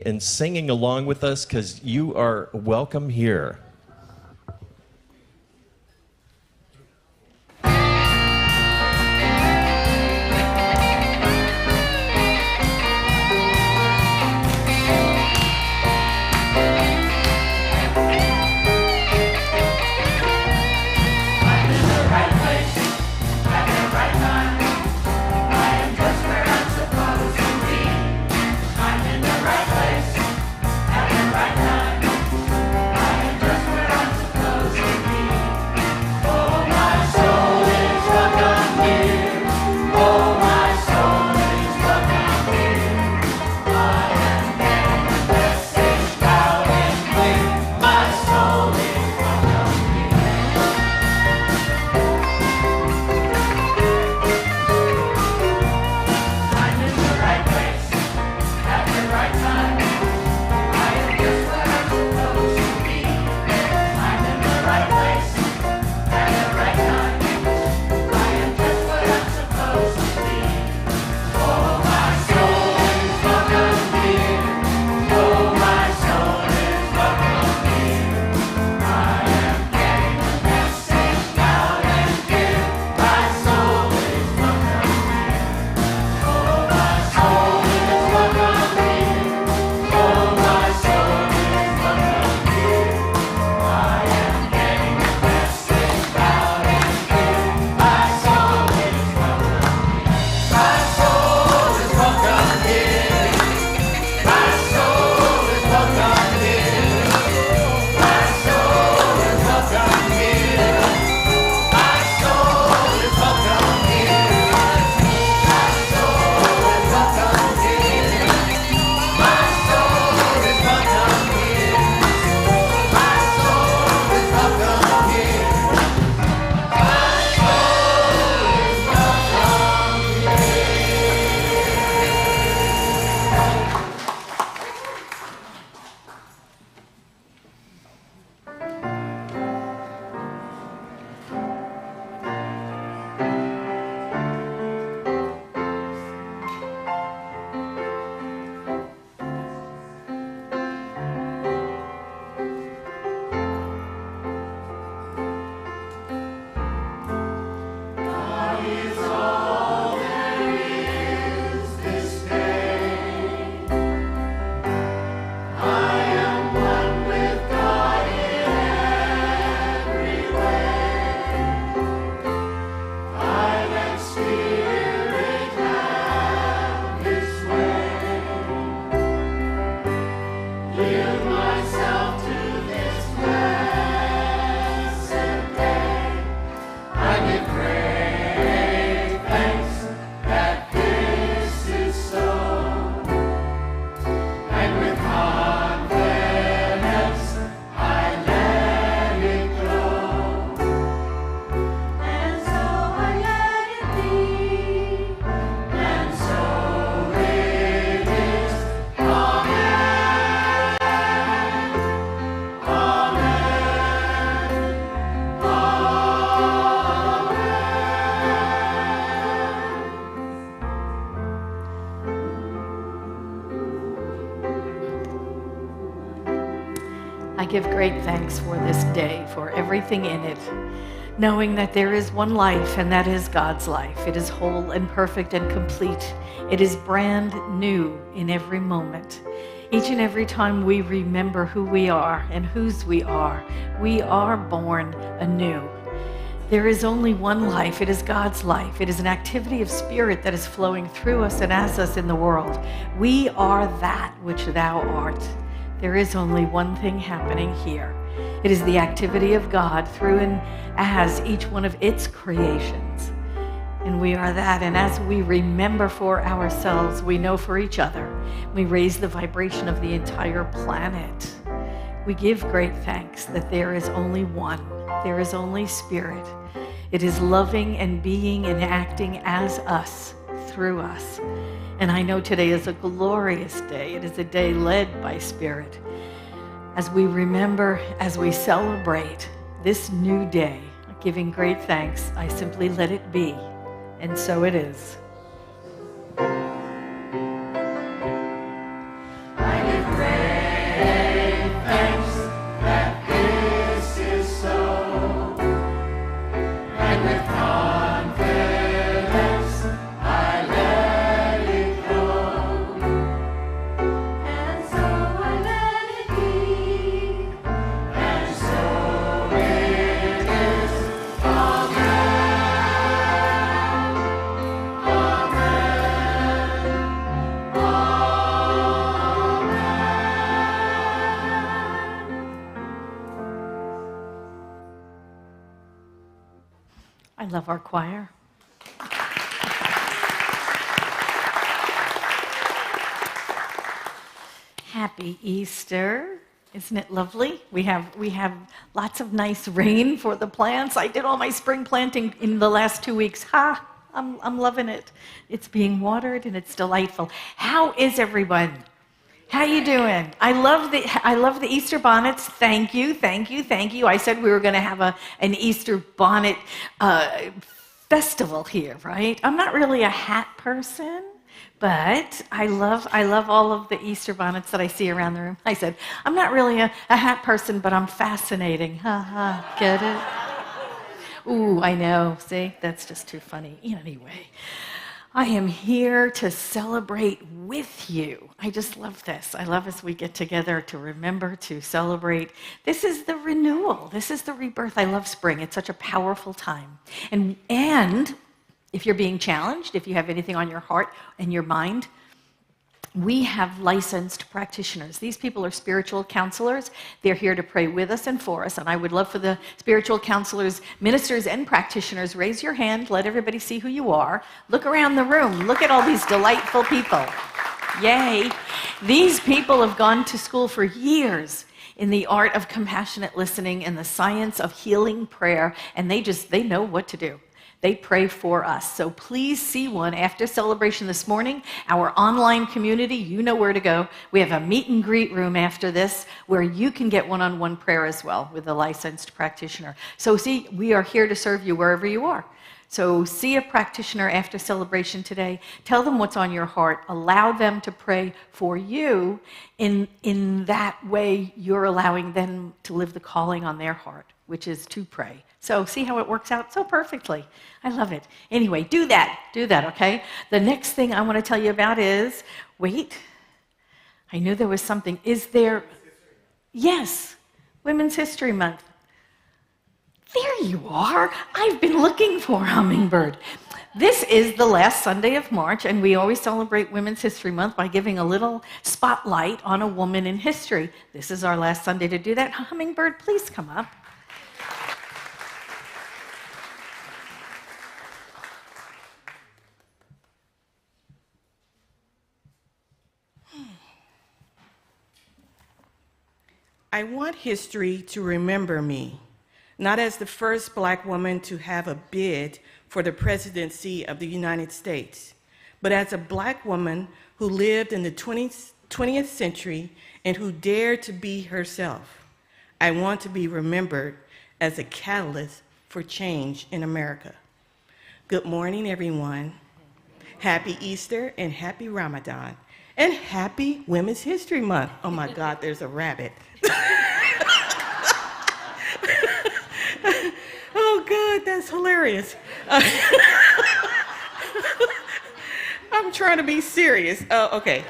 and singing along with us, because you are welcome here. I give great thanks for this day, for everything in it, knowing that there is one life, and that is God's life. It is whole and perfect and complete. It is brand new in every moment. Each and every time we remember who we are and whose we are born anew. There is only one life. It is God's life. It is an activity of spirit that is flowing through us and as us in the world. We are that which thou art. There is only one thing happening here. It is the activity of God through and as each one of its creations. And we are that. And as we remember for ourselves, we know for each other. We raise the vibration of the entire planet. We give great thanks that there is only one. There is only Spirit. It is loving and being and acting as us, through us. And I know today is a glorious day. It is a day led by Spirit. As we remember, as we celebrate this new day, giving great thanks, I simply let it be. And so it is. I give love our choir. Happy Easter. Isn't it lovely? We have lots of nice rain for the plants. I did all my spring planting in the last 2 weeks. I'm loving it. It's being watered and it's delightful. How is everyone? How you doing? I love the Easter bonnets. Thank you. I said we were going to have an Easter bonnet festival here, right? I'm not really a hat person, but I love all of the Easter bonnets that I see around the room. I said, I'm not really a hat person, but I'm fascinating. Get it? Ooh, I know. See, that's just too funny. Anyway, I am here to celebrate with you. I just love this. I love as we get together to remember to celebrate. This is the renewal. This is the rebirth. I love spring. It's such a powerful time. And if you're being challenged, if you have anything on your heart and your mind, we have licensed practitioners. These people are spiritual counselors. They're here to pray with us and for us. And I would love for the spiritual counselors, ministers, and practitioners, raise your hand, let everybody see who you are. Look around the room. Look at all these delightful people. Yay. These people have gone to school for years in the art of compassionate listening and the science of healing prayer, and they know what to do. They pray for us. So please see one after celebration this morning. Our online community, you know where to go. We have a meet and greet room after this where you can get one-on-one prayer as well with a licensed practitioner. So see, we are here to serve you wherever you are. So see a practitioner after celebration today. Tell them what's on your heart. Allow them to pray for you. In that way, you're allowing them to live the calling on their heart, which is to pray. So see how it works out so perfectly. I love it. Anyway, do that, okay? The next thing I want to tell you about is, wait, I knew there was something. Is there? Yes, Women's History Month. There you are. I've been looking for Hummingbird. This is the last Sunday of March, and we always celebrate Women's History Month by giving a little spotlight on a woman in history. This is our last Sunday to do that. Hummingbird, please come up. I want history to remember me, not as the first Black woman to have a bid for the presidency of the United States, but as a Black woman who lived in the 20th century and who dared to be herself. I want to be remembered as a catalyst for change in America. Good morning, everyone. Happy Easter and happy Ramadan. And happy Women's History Month. Oh my God, there's a rabbit. Oh God, that's hilarious. I'm trying to be serious. Okay.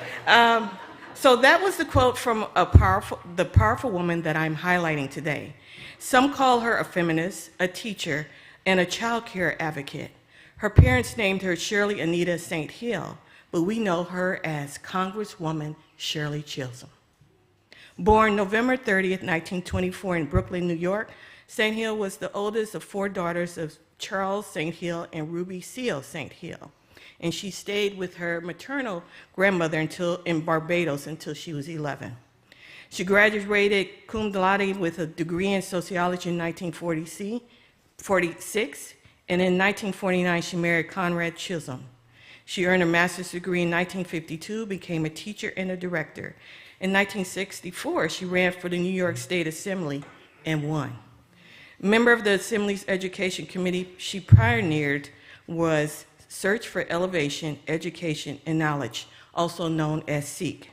So that was the quote from the powerful woman that I'm highlighting today. Some call her a feminist, a teacher, and a child care advocate. Her parents named her Shirley Anita St. Hill, but we know her as Congresswoman Shirley Chisholm. Born November 30th, 1924 in Brooklyn, New York, St. Hill was the oldest of 4 daughters of Charles St. Hill and Ruby Seal St. Hill. And she stayed with her maternal grandmother in Barbados until she was 11. She graduated cum laude with a degree in sociology in 1946, and in 1949 she married Conrad Chisholm. She earned a master's degree in 1952, became a teacher and a director. In 1964, she ran for the New York State Assembly and won. Member of the Assembly's Education Committee, she pioneered was Search for Elevation, Education, and Knowledge, also known as SEEK.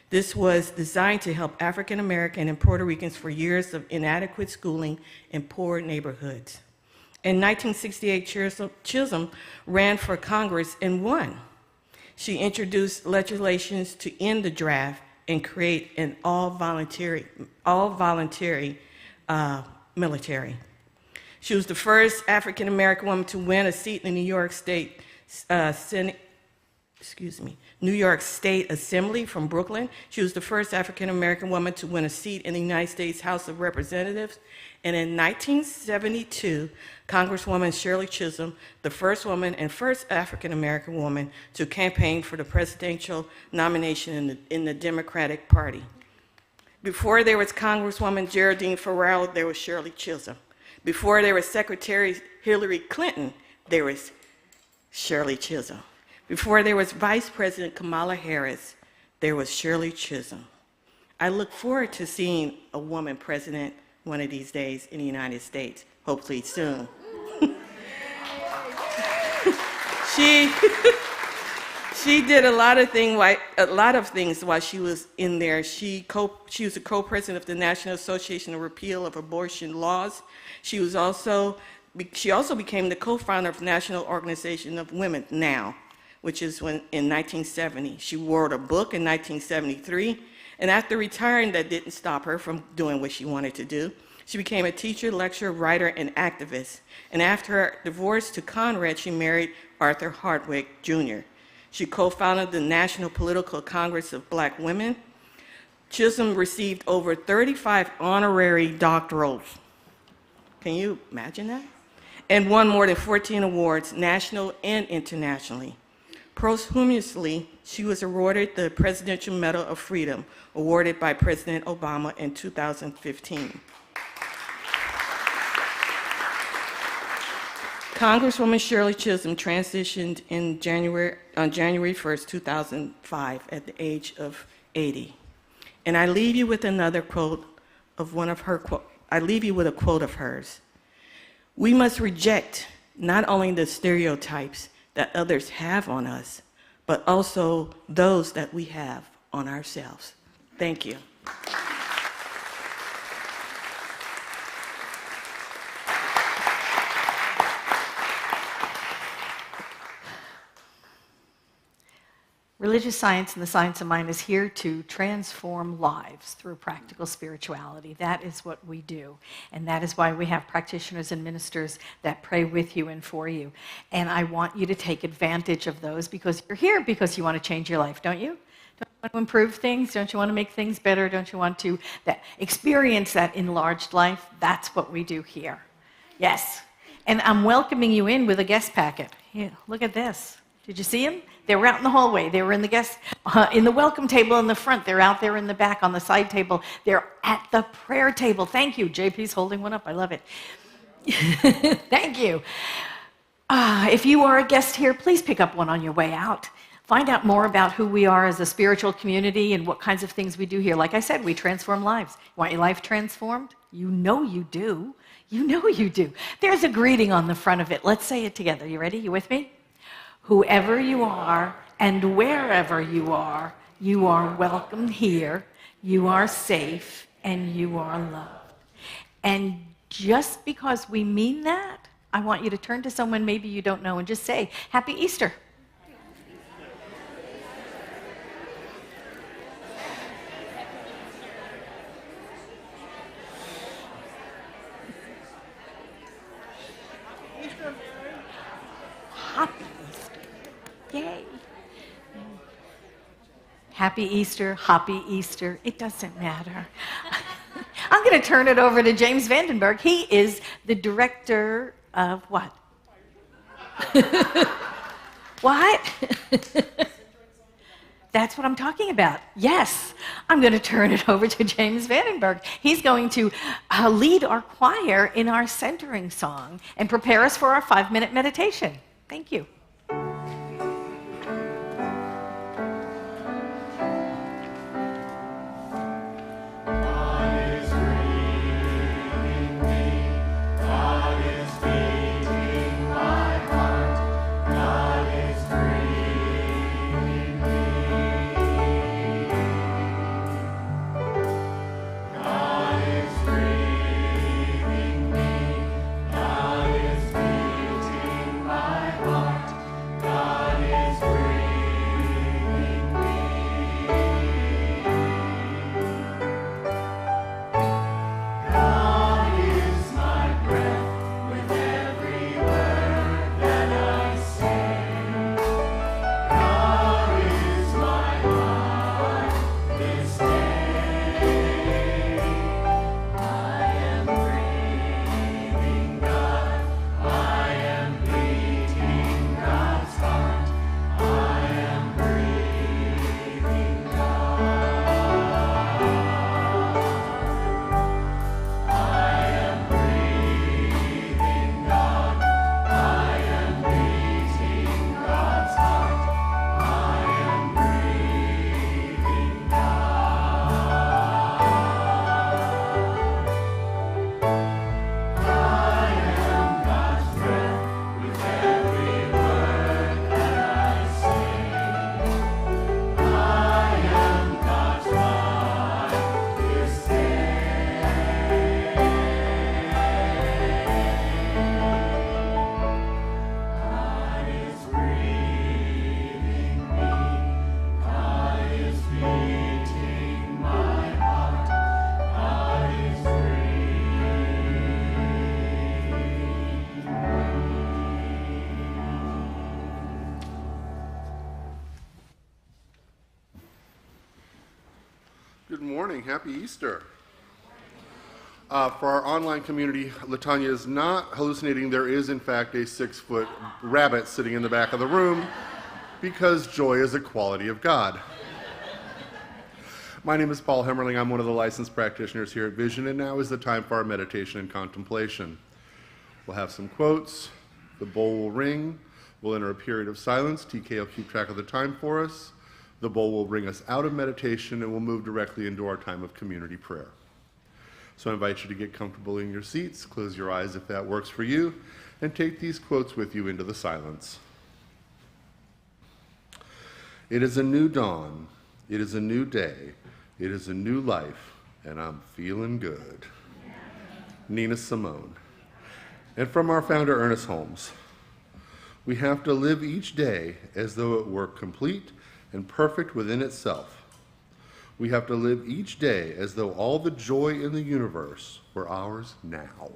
This was designed to help African American and Puerto Ricans for years of inadequate schooling in poor neighborhoods. In 1968, Chisholm ran for Congress and won. She introduced legislation to end the draft and create an all-voluntary military. She was the first African American woman to win a seat in the New York State New York State Assembly from Brooklyn. She was the first African-American woman to win a seat in the United States House of Representatives. And in 1972, Congresswoman Shirley Chisholm, the first woman and first African-American woman to campaign for the presidential nomination in the Democratic Party. Before there was Congresswoman Geraldine Ferrell, there was Shirley Chisholm. Before there was Secretary Hillary Clinton, there was Shirley Chisholm. Before there was Vice President Kamala Harris, there was Shirley Chisholm. I look forward to seeing a woman president one of these days in the United States, hopefully soon. She did a lot of things while she was in there. She was a co-president of the National Association of Repeal of Abortion Laws. She also became the co-founder of National Organization of Women Now, which is in 1970. She wrote a book in 1973, and after retiring, that didn't stop her from doing what she wanted to do. She became a teacher, lecturer, writer, and activist. And after her divorce to Conrad, she married Arthur Hardwick Jr. She co-founded the National Political Congress of Black Women. Chisholm received over 35 honorary doctorals. Can you imagine that? And won more than 14 awards, national and internationally. Posthumously, she was awarded the Presidential Medal of Freedom, awarded by President Obama in 2015. Congresswoman Shirley Chisholm transitioned on January 1st, 2005, at the age of 80. And I leave you with another quote of I leave you with a quote of hers. We must reject not only the stereotypes that others have on us, but also those that we have on ourselves. Thank you. Religious science and the science of mind is here to transform lives through practical spirituality. That is what we do. And that is why we have practitioners and ministers that pray with you and for you. And I want you to take advantage of those, because you're here because you want to change your life, don't you? Don't you want to improve things? Don't you want to make things better? Don't you want to experience that enlarged life? That's what we do here. Yes. And I'm welcoming you in with a guest packet. Yeah, look at this. Did you see them? They were out in the hallway. They were in the welcome table in the front. They're out there in the back on the side table. They're at the prayer table. Thank you. JP's holding one up. I love it. Thank you. If you are a guest here, please pick up one on your way out. Find out more about who we are as a spiritual community and what kinds of things we do here. Like I said, we transform lives. Want your life transformed? You know you do. You know you do. There's a greeting on the front of it. Let's say it together. You ready? You with me? Whoever you are and wherever you are welcome here, you are safe, and you are loved. And just because we mean that, I want you to turn to someone maybe you don't know and just say, Happy Easter. Happy Yay. Happy Easter, happy Easter. It doesn't matter. I'm going to turn it over to James Vandenberg. He is the director of what? What? That's what I'm talking about. Yes. I'm going to turn it over to James Vandenberg. He's going to lead our choir in our centering song and prepare us for our 5-minute meditation. Thank you. Heart. Good morning. Happy Easter. For our online community, Latanya is not hallucinating. There is, in fact, a 6-foot rabbit sitting in the back of the room because joy is a quality of God. My name is Paul Hemmerling. I'm one of the licensed practitioners here at Vision, and now is the time for our meditation and contemplation. We'll have some quotes. The bowl will ring. We'll enter a period of silence. TK will keep track of the time for us. The bowl will bring us out of meditation, and we'll move directly into our time of community prayer. So I invite you to get comfortable in your seats, close your eyes if that works for you, and take these quotes with you into the silence. It is a new dawn. It is a new day. It is a new life, and I'm feeling good. Nina Simone. And from our founder, Ernest Holmes, we have to live each day as though it were complete and perfect within itself. We have to live each day as though all the joy in the universe were ours now.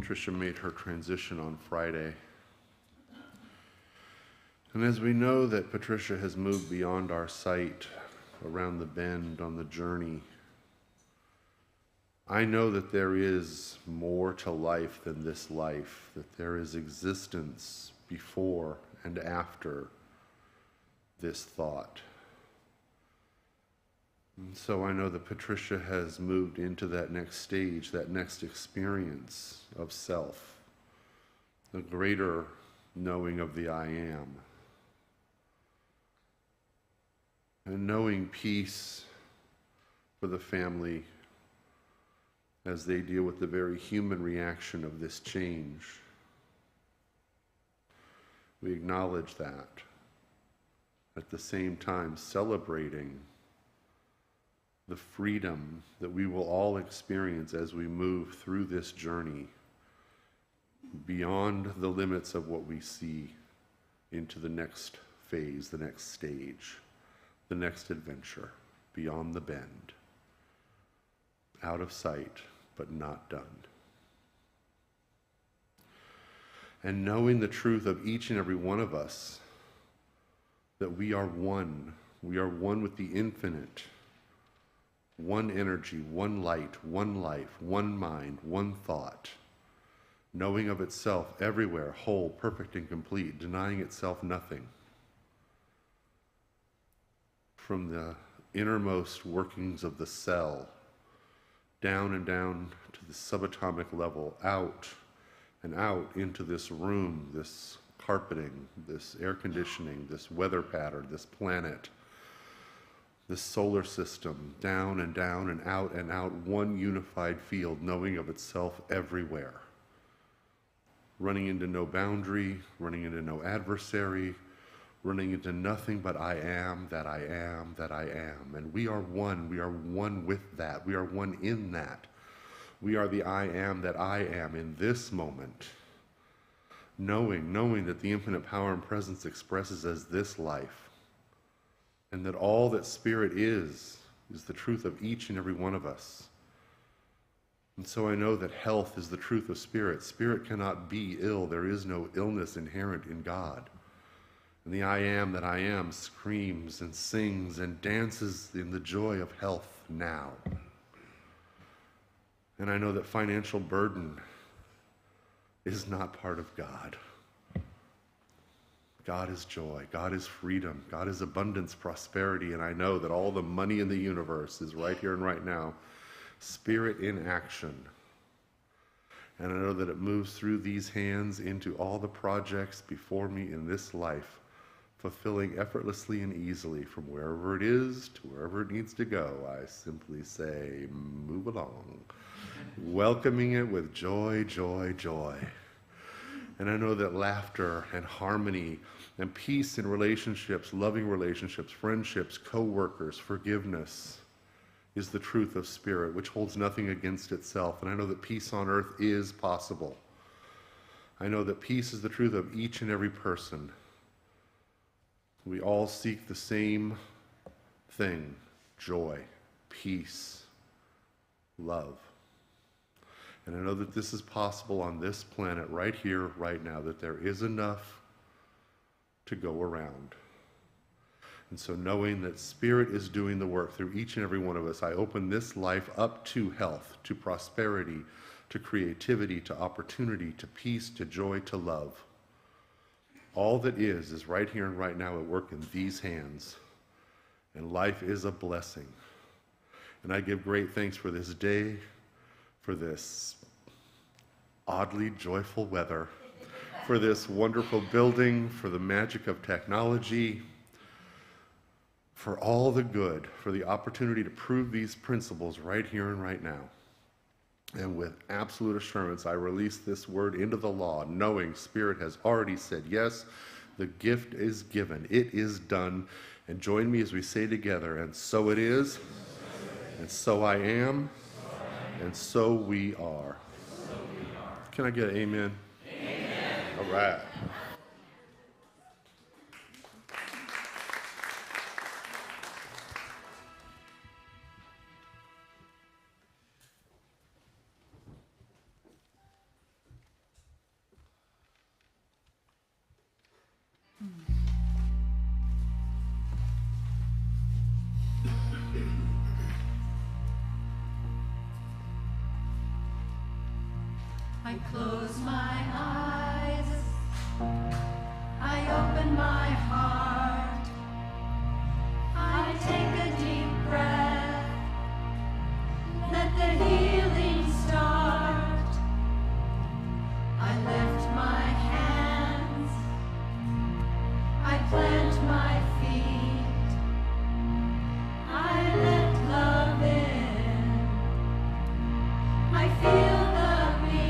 Patricia made her transition on Friday. And as we know that Patricia has moved beyond our sight, around the bend on the journey, I know that there is more to life than this life, that there is existence before and after this thought. And so I know that Patricia has moved into that next stage, that next experience of self, the greater knowing of the I am. And knowing peace for the family as they deal with the very human reaction of this change. We acknowledge that, at the same time celebrating the freedom that we will all experience as we move through this journey beyond the limits of what we see into the next phase, the next stage, the next adventure, beyond the bend, out of sight, but not done. And knowing the truth of each and every one of us, that we are one with the infinite, one energy, one light, one life, one mind, one thought, knowing of itself everywhere, whole, perfect, and complete, denying itself nothing. From the innermost workings of the cell, down and down to the subatomic level, out and out into this room, this carpeting, this air conditioning, this weather pattern, this planet, this solar system, down and out, one unified field, knowing of itself everywhere. Running into no boundary, running into no adversary, running into nothing but I am, that I am, that I am. And we are one with that. We are one in that. We are the I am that I am in this moment. Knowing that the infinite power and presence expresses as this life. And that all that spirit is the truth of each and every one of us. And so I know that health is the truth of spirit. Spirit cannot be ill. There is no illness inherent in God. And the I am that I am screams and sings and dances in the joy of health now. And I know that financial burden is not part of God. God is joy. God is freedom. God is abundance, prosperity. And I know that all the money in the universe is right here and right now. Spirit in action. And I know that it moves through these hands into all the projects before me in this life, fulfilling effortlessly and easily from wherever it is to wherever it needs to go. I simply say, move along, welcoming it with joy, joy, joy. And I know that laughter and harmony and peace in relationships, loving relationships, friendships, co-workers, forgiveness is the truth of spirit, which holds nothing against itself. And I know that peace on earth is possible. I know that peace is the truth of each and every person. We all seek the same thing: joy, peace, love. And I know that this is possible on this planet right here, right now, that there is enough to go around. And so knowing that Spirit is doing the work through each and every one of us, I open this life up to health, to prosperity, to creativity, to opportunity, to peace, to joy, to love. All that is right here and right now at work in these hands. And life is a blessing. And I give great thanks for this day, for this oddly joyful weather, for this wonderful building, for the magic of technology, for all the good, for the opportunity to prove these principles right here and right now. And with absolute assurance, I release this word into the law, knowing Spirit has already said, yes, the gift is given. It is done. And join me as we say together, and so it is, and so I am, and so we are. Can I get an amen? Amen. All right. I close my eyes, I open my heart, I take a deep breath, let the healing start. I lift my hands, I plant my feet, I let love in, I feel the beat.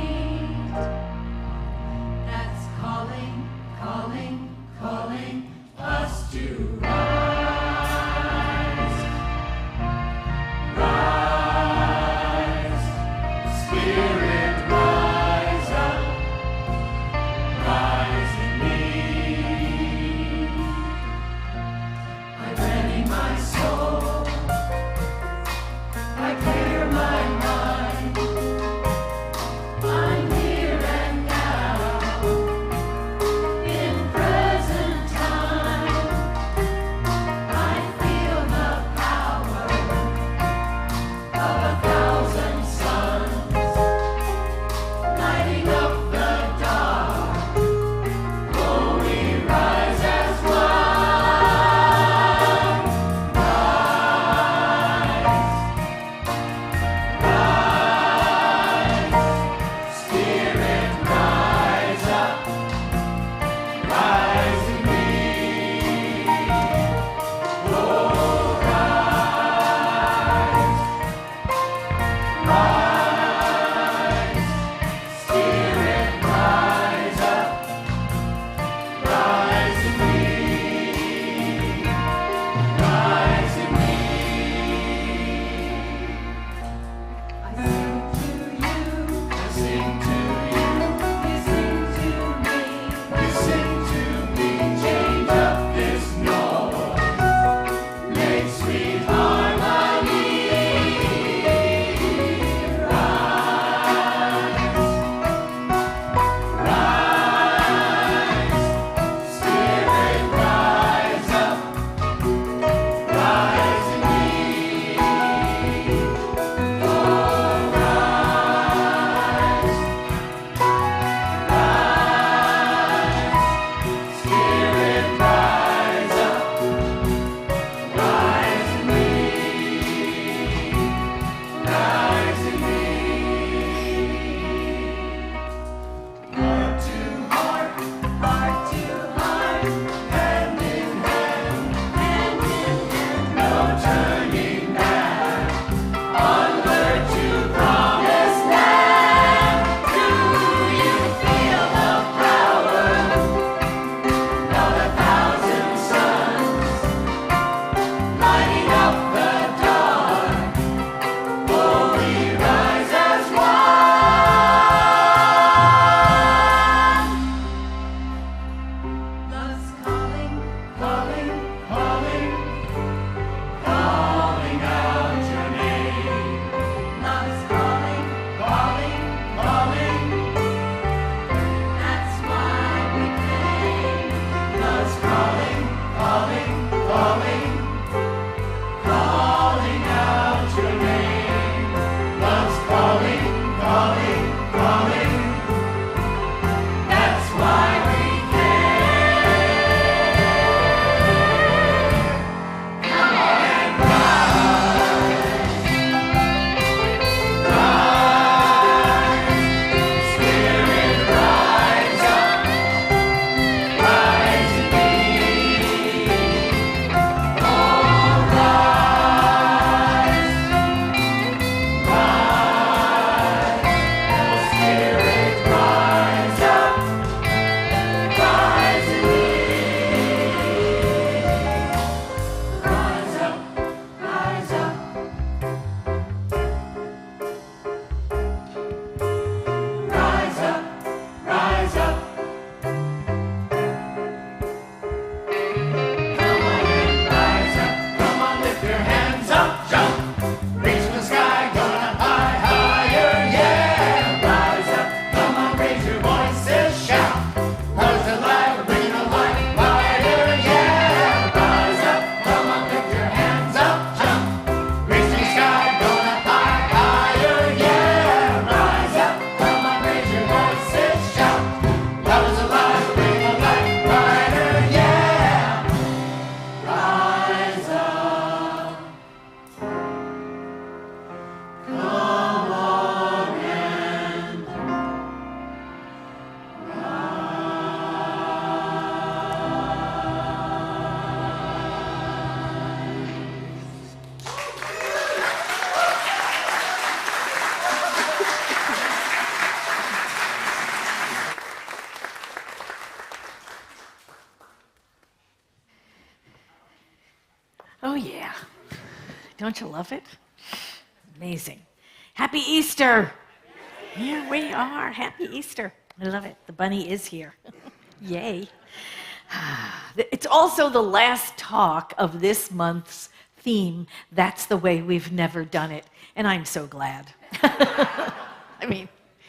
Oh, yeah. Don't you love it? Amazing. Happy Easter. Here we are. Happy Easter. I love it. The bunny is here. Yay. It's also the last talk of this month's theme. That's the way we've never done it. And I'm so glad. I mean,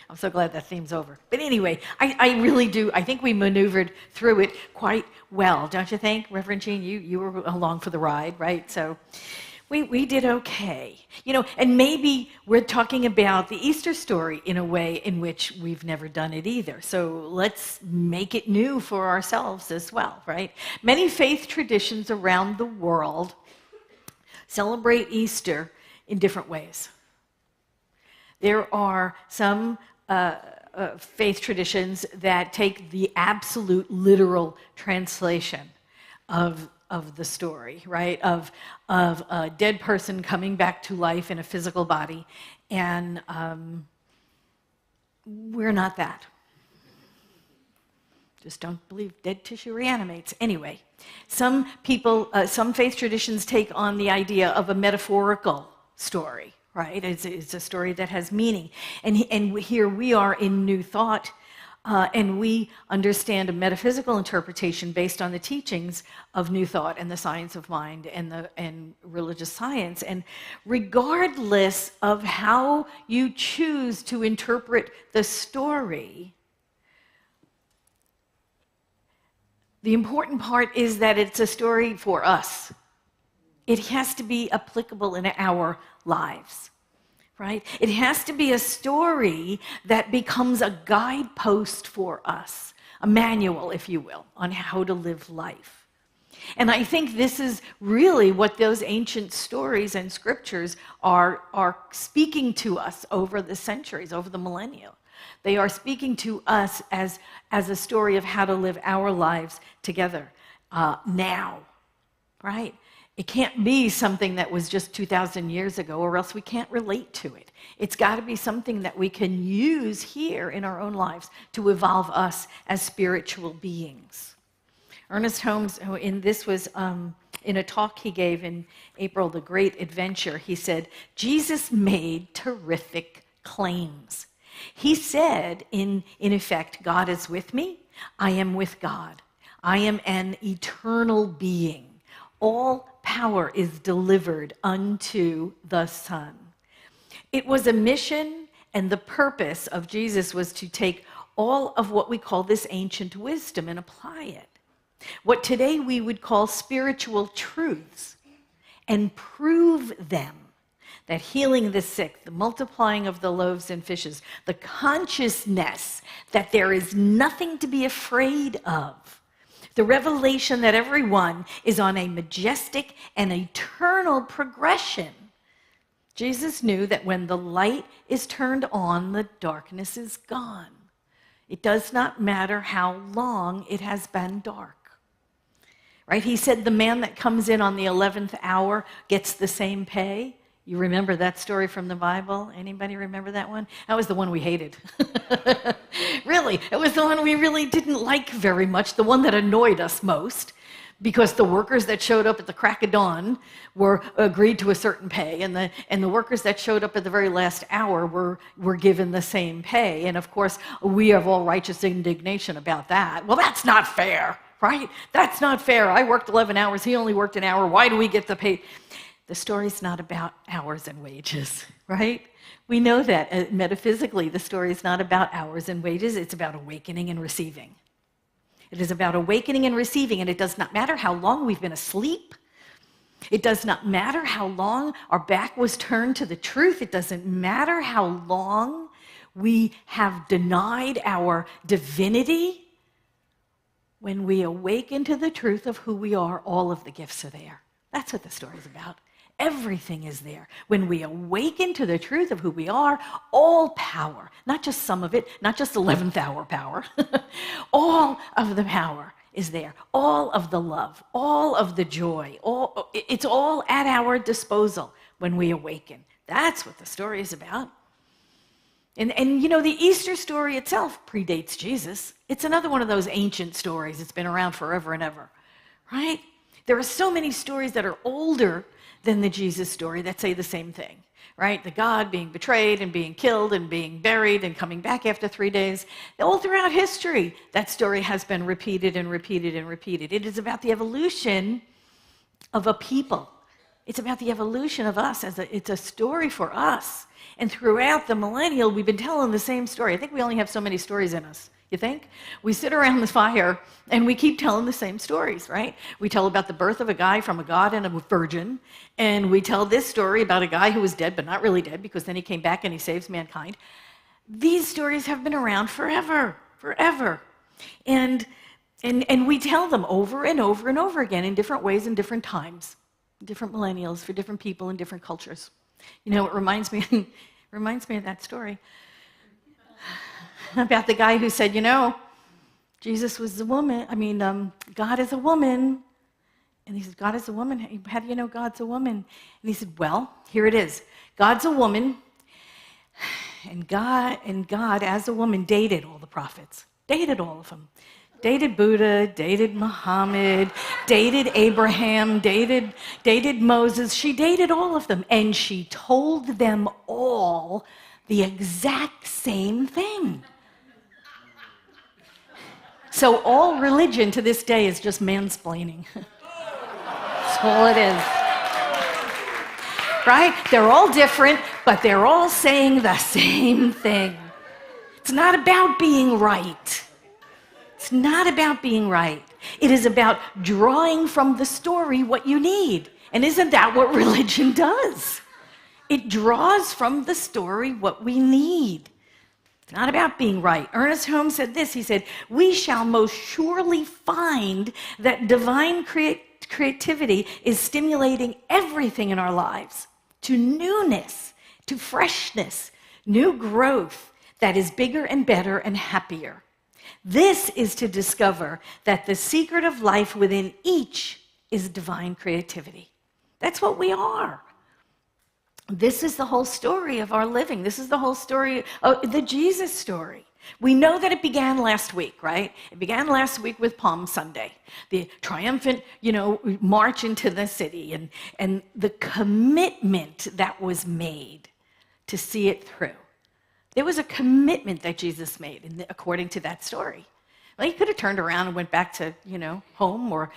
I'm so glad that theme's over. But anyway, I really do. I think we maneuvered through it quite well, don't you think? Reverend Jean, you were along for the ride, right? So we did okay. You know, and maybe we're talking about the Easter story in a way in which we've never done it either. So let's make it new for ourselves as well, right? Many faith traditions around the world celebrate Easter in different ways. There are some faith traditions that take the absolute literal translation of the story, right? Of a dead person coming back to life in a physical body, and we're not that. Just don't believe dead tissue reanimates. Anyway, some people, some faith traditions take on the idea of a metaphorical story, right? It's a story that has meaning. And here we are in New Thought, and we understand a metaphysical interpretation based on the teachings of New Thought and the science of mind and religious science. And regardless of how you choose to interpret the story, the important part is that it's a story for us. It has to be applicable in our lives, right? It has to be a story that becomes a guidepost for us, a manual, if you will, on how to live life. And I think this is really what those ancient stories and scriptures are speaking to us over the centuries, over the millennia. They are speaking to us as a story of how to live our lives together now, right? It can't be something that was just 2,000 years ago, or else we can't relate to it. It's got to be something that we can use here in our own lives to evolve us as spiritual beings. Ernest Holmes, this was in a talk he gave in April, The Great Adventure, he said, Jesus made terrific claims. He said, in effect, God is with me, I am with God. I am an eternal being. All power is delivered unto the Son. It was a mission, and the purpose of Jesus was to take all of what we call this ancient wisdom and apply it. What today we would call spiritual truths, and prove them. That healing the sick, the multiplying of the loaves and fishes, the consciousness that there is nothing to be afraid of, the revelation that everyone is on a majestic and eternal progression. Jesus knew that when the light is turned on, the darkness is gone. It does not matter how long it has been dark. Right? He said the man that comes in on the 11th hour gets the same pay. You remember that story from the Bible? Anybody remember that one? That was the one we hated. Really, it was the one we really didn't like very much, the one that annoyed us most, because the workers that showed up at the crack of dawn were agreed to a certain pay, and the workers that showed up at the very last hour were given the same pay. And of course, we have all righteous indignation about that. Well, that's not fair, right? That's not fair. I worked 11 hours, he only worked an hour. Why do we get the pay? The story's not about hours and wages, right? We know that metaphysically, the story is not about hours and wages, it's about awakening and receiving. It is about awakening and receiving, and it does not matter how long we've been asleep. It does not matter how long our back was turned to the truth. It doesn't matter how long we have denied our divinity. When we awaken to the truth of who we are, all of the gifts are there. That's what the story's about. Everything is there. When we awaken to the truth of who we are, all power, not just some of it, not just 11th hour power, all of the power is there. All of the love, all of the joy, it's all at our disposal when we awaken. That's what the story is about. And you know, the Easter story itself predates Jesus. It's another one of those ancient stories. It's been around forever and ever, right? There are so many stories that are older than the Jesus story that say the same thing, right? The God being betrayed and being killed and being buried and coming back after 3 days. All throughout history, that story has been repeated and repeated and repeated. It is about the evolution of a people. It's about the evolution of us. It's a story for us. And throughout the millennial, we've been telling the same story. I think we only have so many stories in us. You think? We sit around the fire and we keep telling the same stories, right? We tell about the birth of a guy from a god and a virgin, and we tell this story about a guy who was dead but not really dead because then he came back and he saves mankind. These stories have been around forever, forever. And we tell them over and over and over again in different ways and different times, different millennials for different people in different cultures. You know, it reminds me of that story about the guy who said, you know, Jesus was a woman. God is a woman. And he said, God is a woman. How do you know God's a woman? And he said, well, here it is. God's a woman. And God as a woman dated all the prophets. Dated all of them. Dated Buddha, dated Muhammad, dated Abraham, dated Moses. She dated all of them. And she told them all the exact same thing. So all religion to this day is just mansplaining. That's all it is. Right? They're all different, but they're all saying the same thing. It's not about being right. It's not about being right. It is about drawing from the story what you need. And isn't that what religion does? It draws from the story what we need. It's not about being right. Ernest Holmes said this. He said, we shall most surely find that divine creativity is stimulating everything in our lives to newness, to freshness, new growth that is bigger and better and happier. This is to discover that the secret of life within each is divine creativity. That's what we are. This is the whole story of our living. This is the whole story of the Jesus story. We know that it began last week, right? It began last week with Palm Sunday, the triumphant, march into the city and the commitment that was made to see it through. There was a commitment that Jesus made according to that story. Well, he could have turned around and went back to, home or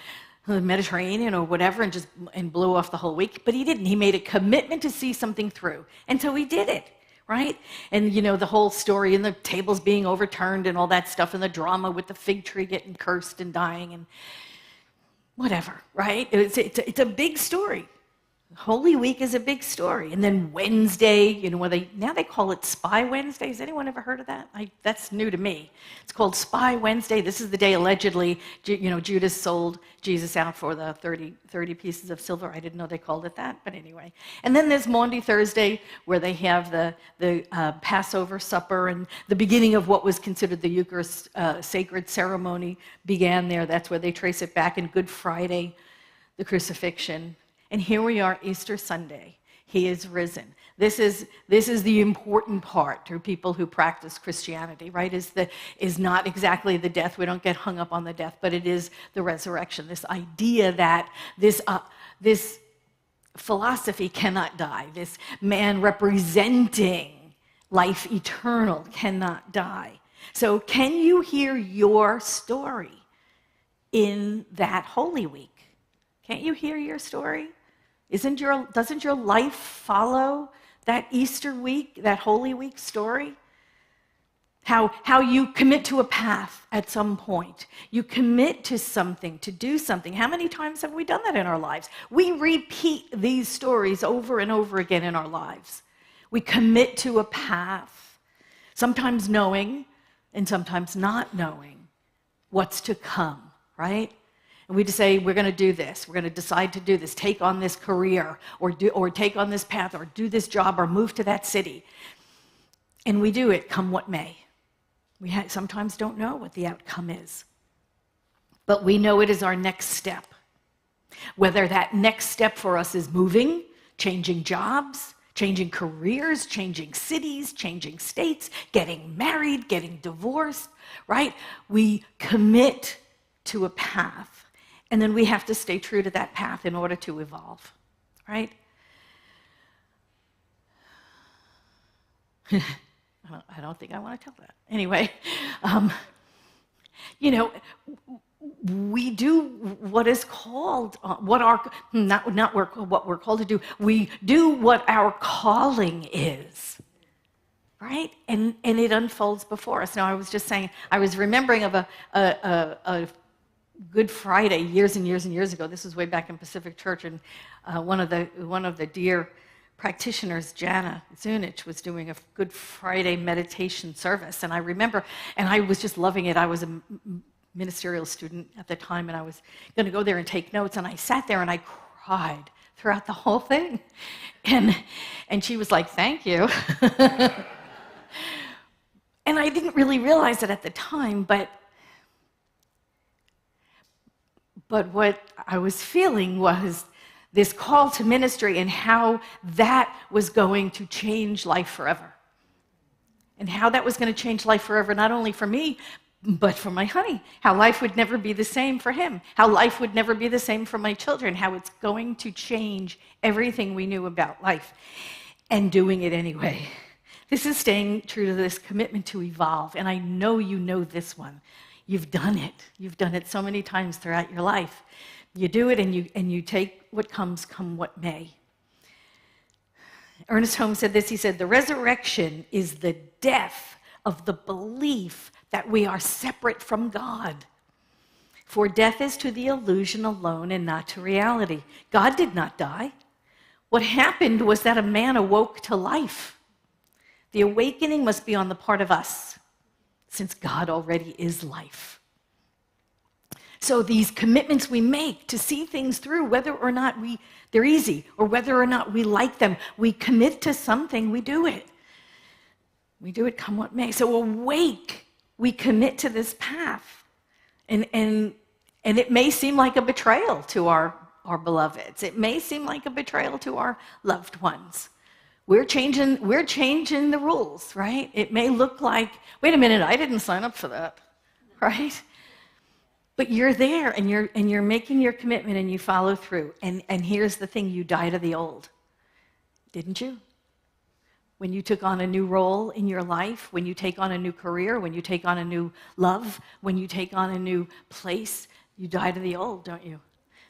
the Mediterranean or whatever and blew off the whole week, but he didn't. He made a commitment to see something through, and so he did it, right? And the whole story and the tables being overturned and all that stuff and the drama with the fig tree getting cursed and dying and whatever, right? It's a big story. Holy Week is a big story. And then Wednesday, now they call it Spy Wednesday. Has anyone ever heard of that? That's new to me. It's called Spy Wednesday. This is the day allegedly, Judas sold Jesus out for the 30 pieces of silver. I didn't know they called it that, but anyway. And then there's Maundy Thursday, where they have the Passover supper, and the beginning of what was considered the Eucharist sacred ceremony began there. That's where they trace it back. And Good Friday, the crucifixion. And here we are, Easter Sunday. He is risen. This is the important part to people who practice Christianity, right? Is not exactly the death. We don't get hung up on the death, but it is the resurrection. This idea that this philosophy cannot die. This man representing life eternal cannot die. So can you hear your story in that Holy Week? Can't you hear your story? Doesn't your life follow that Easter week, that Holy Week story? How you commit to a path at some point. You commit to something, to do something. How many times have we done that in our lives? We repeat these stories over and over again in our lives. We commit to a path, sometimes knowing and sometimes not knowing what's to come, right? And we just say, we're going to do this. We're going to decide to do this, take on this career, or take on this path, or do this job, or move to that city. And we do it, come what may. We sometimes don't know what the outcome is. But we know it is our next step. Whether that next step for us is moving, changing jobs, changing careers, changing cities, changing states, getting married, getting divorced, right? We commit to a path. And then we have to stay true to that path in order to evolve, right? I don't think I want to tell that. Anyway, you know, we do what is called, what we're called to do. We do what our calling is, right? And it unfolds before us. Now, I was just saying, I was remembering of a Good Friday years and years and years ago. This was way back in Pacific Church, and one of the dear practitioners, Jana Zunich, was doing a Good Friday meditation service, and I remember, and I was just loving it. I was a ministerial student at the time, and I was going to go there and take notes, and I sat there and I cried throughout the whole thing, and she was like, "Thank you," and I didn't really realize it at the time, but what I was feeling was this call to ministry and how that was going to change life forever. And how that was going to change life forever, not only for me, but for my honey. How life would never be the same for him. How life would never be the same for my children. How it's going to change everything we knew about life. And doing it anyway. This is staying true to this commitment to evolve. And I know you know this one. You've done it. You've done it so many times throughout your life. You do it and you take what comes, come what may. Ernest Holmes said this. He said, "The resurrection is the death of the belief that we are separate from God. For death is to the illusion alone and not to reality. God did not die. What happened was that a man awoke to life. The awakening must be on the part of us, since God already is life." So these commitments we make to see things through, whether or not they're easy or whether or not we like them, we commit to something, we do it. We do it come what may. So awake, we commit to this path. And it may seem like a betrayal to our beloveds. It may seem like a betrayal to our loved ones. We're changing the rules, right? It may look like, wait a minute, I didn't sign up for that, right? But you're there, and you're making your commitment, and you follow through. And here's the thing: you die to the old, didn't you? When you took on a new role in your life, when you take on a new career, when you take on a new love, when you take on a new place, you die to the old, don't you?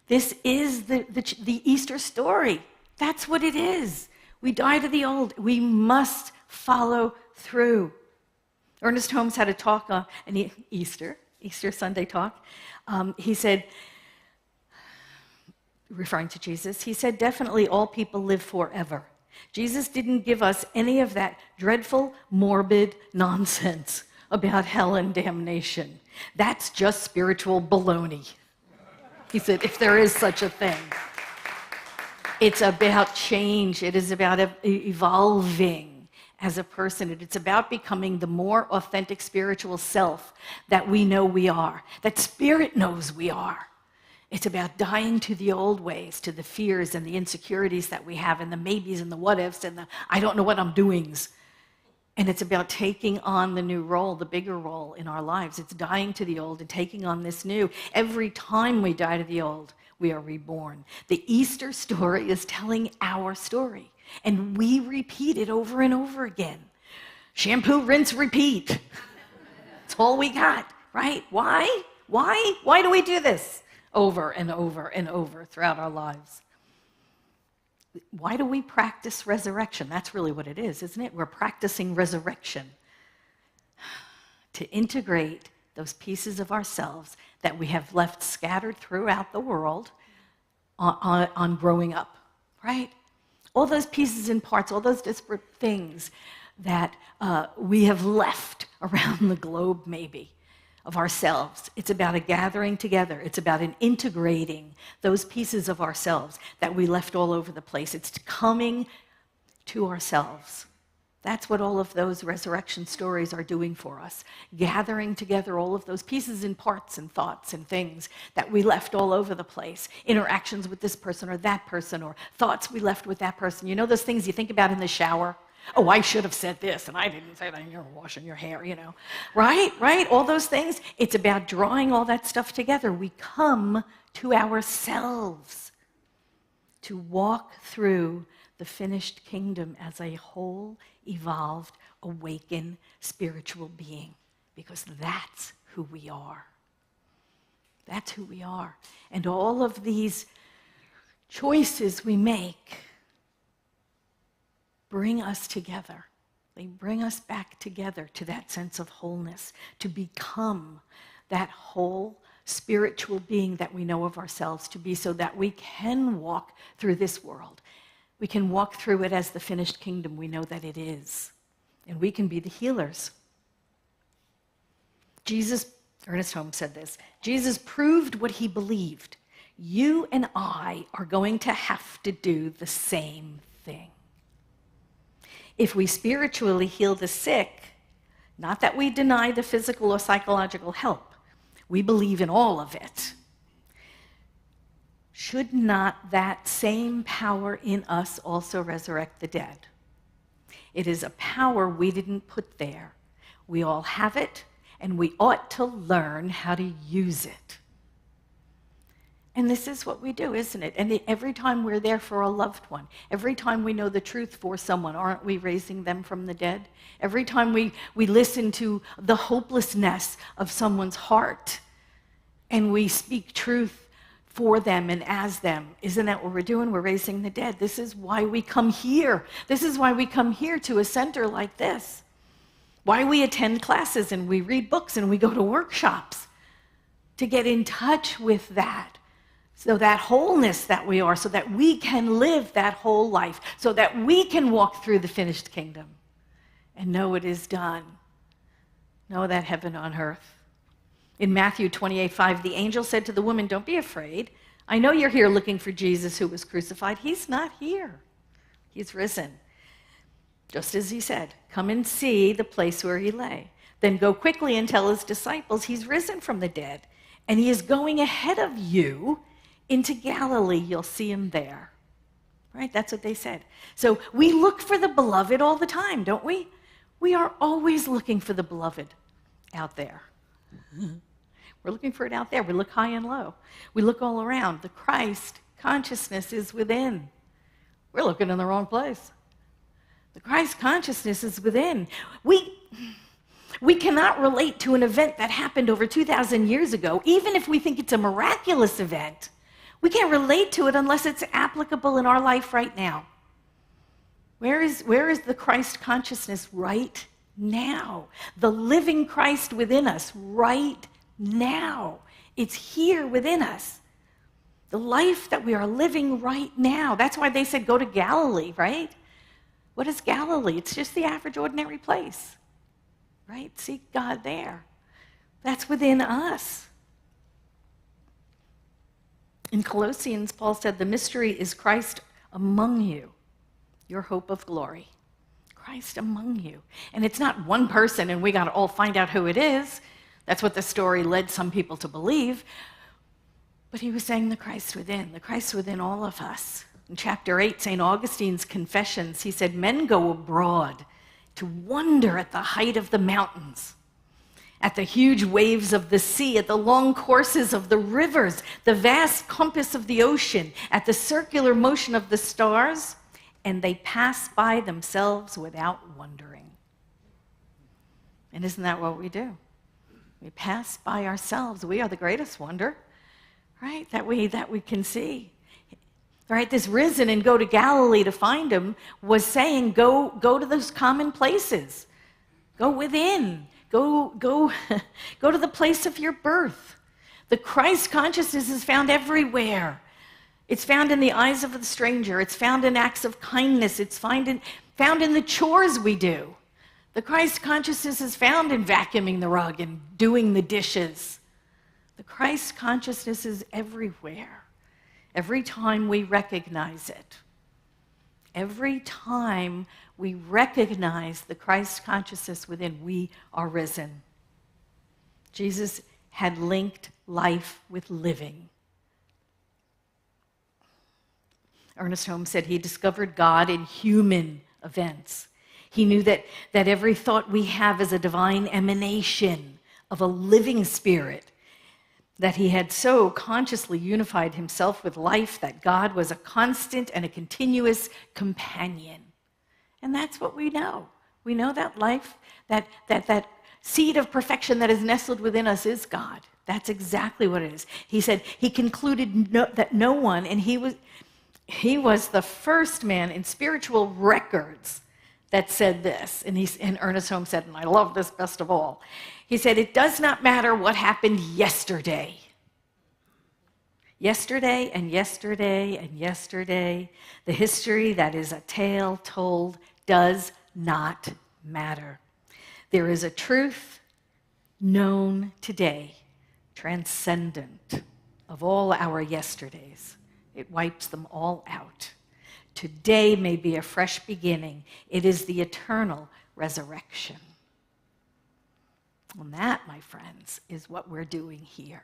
This is the Easter story. That's what it is. We die to the old. We must follow through. Ernest Holmes had a talk on Easter Sunday talk. He said, referring to Jesus, he said, "Definitely all people live forever. Jesus didn't give us any of that dreadful, morbid nonsense about hell and damnation. That's just spiritual baloney." He said, if there is such a thing. It's about change. It is about evolving as a person. It's about becoming the more authentic spiritual self that we know we are, that Spirit knows we are. It's about dying to the old ways, to the fears and the insecurities that we have, and the maybes and the what-ifs and the I don't know what I'm doings. And it's about taking on the new role, the bigger role in our lives. It's dying to the old and taking on this new. Every time we die to the old, we are reborn. The Easter story is telling our story. And we repeat it over and over again. Shampoo, rinse, repeat. That's all we got, right? Why? Why do we do this over and over and over throughout our lives? Why do we practice resurrection? That's really what it is, isn't it? We're practicing resurrection to integrate those pieces of ourselves that we have left scattered throughout the world on growing up, right? All those pieces and parts, all those disparate things that we have left around the globe, maybe, of ourselves. It's about a gathering together. It's about an integrating those pieces of ourselves that we left all over the place. It's coming to ourselves. That's what all of those resurrection stories are doing for us. Gathering together all of those pieces and parts and thoughts and things that we left all over the place. Interactions with this person or that person, or thoughts we left with that person. You know those things you think about in the shower? Oh, I should have said this, and I didn't say that. You're washing your hair, Right? Right? All those things. It's about drawing all that stuff together. We come to ourselves to walk through the finished kingdom as a whole, evolved, awakened spiritual being, because that's who we are. That's who we are. And all of these choices we make bring us together. They bring us back together to that sense of wholeness, to become that whole spiritual being that we know of ourselves to be, so that we can walk through this world. We can walk through it as the finished kingdom we know that it is. And we can be the healers. Ernest Holmes said this, Jesus proved what he believed. You and I are going to have to do the same thing. If we spiritually heal the sick, not that we deny the physical or psychological help, we believe in all of it. Should not that same power in us also resurrect the dead? It is a power we didn't put there. We all have it, and we ought to learn how to use it. And this is what we do, isn't it? And every time we're there for a loved one, every time we know the truth for someone, aren't we raising them from the dead? Every time we listen to the hopelessness of someone's heart and we speak truth for them and as them, isn't that what we're doing? We're raising the dead. This is why we come here. This is why we come here to a center like this. Why we attend classes and we read books and we go to workshops, to get in touch with that. So that wholeness that we are, so that we can live that whole life, so that we can walk through the finished kingdom and know it is done. Know that heaven on earth. In Matthew 28:5, the angel said to the woman, "Don't be afraid. I know you're here looking for Jesus who was crucified. He's not here. He's risen. Just as he said, come and see the place where he lay. Then go quickly and tell his disciples he's risen from the dead, and he is going ahead of you into Galilee. You'll see him there." Right? That's what they said. So we look for the beloved all the time, don't we? We are always looking for the beloved out there. We're looking for it out there. We look high and low. We look all around. The Christ consciousness is within. We're looking in the wrong place. The Christ consciousness is within. We cannot relate to an event that happened over 2,000 years ago, even if we think it's a miraculous event. We can't relate to it unless it's applicable in our life right now. Where is the Christ consciousness right now? The living Christ within us right now. It's here within us. The life that we are living right now. That's why they said go to Galilee, right? What is Galilee? It's just the average, ordinary place, right? Seek God there. That's within us. In Colossians, Paul said, the mystery is Christ among you, your hope of glory. Christ among you. And it's not one person and we got to all find out who it is. That's what the story led some people to believe. But he was saying the Christ within all of us. In chapter 8, St. Augustine's Confessions, he said, men go abroad to wonder at the height of the mountains, at the huge waves of the sea, at the long courses of the rivers, the vast compass of the ocean, at the circular motion of the stars, and they pass by themselves without wondering. And isn't that what we do? We pass by ourselves. We are the greatest wonder, right? That we can see. Right? This risen and go to Galilee to find him was saying, go to those common places. Go within. Go to the place of your birth. The Christ consciousness is found everywhere. It's found in the eyes of the stranger. It's found in acts of kindness. It's found in the chores we do. The Christ consciousness is found in vacuuming the rug and doing the dishes. The Christ consciousness is everywhere. Every time we recognize it. Every time we recognize the Christ consciousness within, we are risen. Jesus had linked life with living. Ernest Holmes said he discovered God in human events. He knew that every thought we have is a divine emanation of a living spirit, that he had so consciously unified himself with life that God was a constant and a continuous companion. And that's what we know. We know that life, that seed of perfection that is nestled within us is God. That's exactly what it is. He said he concluded that no one, and he was the first man in spiritual records that said this. And Ernest Holmes said, and I love this best of all, he said, it does not matter what happened yesterday. Yesterday and yesterday and yesterday, the history that is a tale told does not matter. There is a truth known today, transcendent of all our yesterdays. It wipes them all out. Today may be a fresh beginning. It is the eternal resurrection. And that, my friends, is what we're doing here.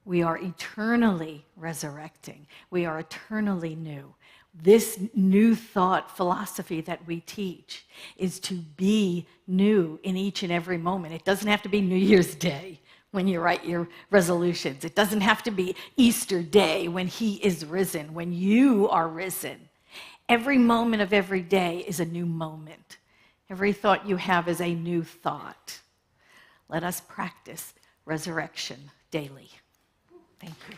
We are eternally resurrecting. We are eternally new. This new thought philosophy that we teach is to be new in each and every moment. It doesn't have to be New Year's Day when you write your resolutions. It doesn't have to be Easter Day when he is risen, when you are risen. Every moment of every day is a new moment. Every thought you have is a new thought. Let us practice resurrection daily. Thank you.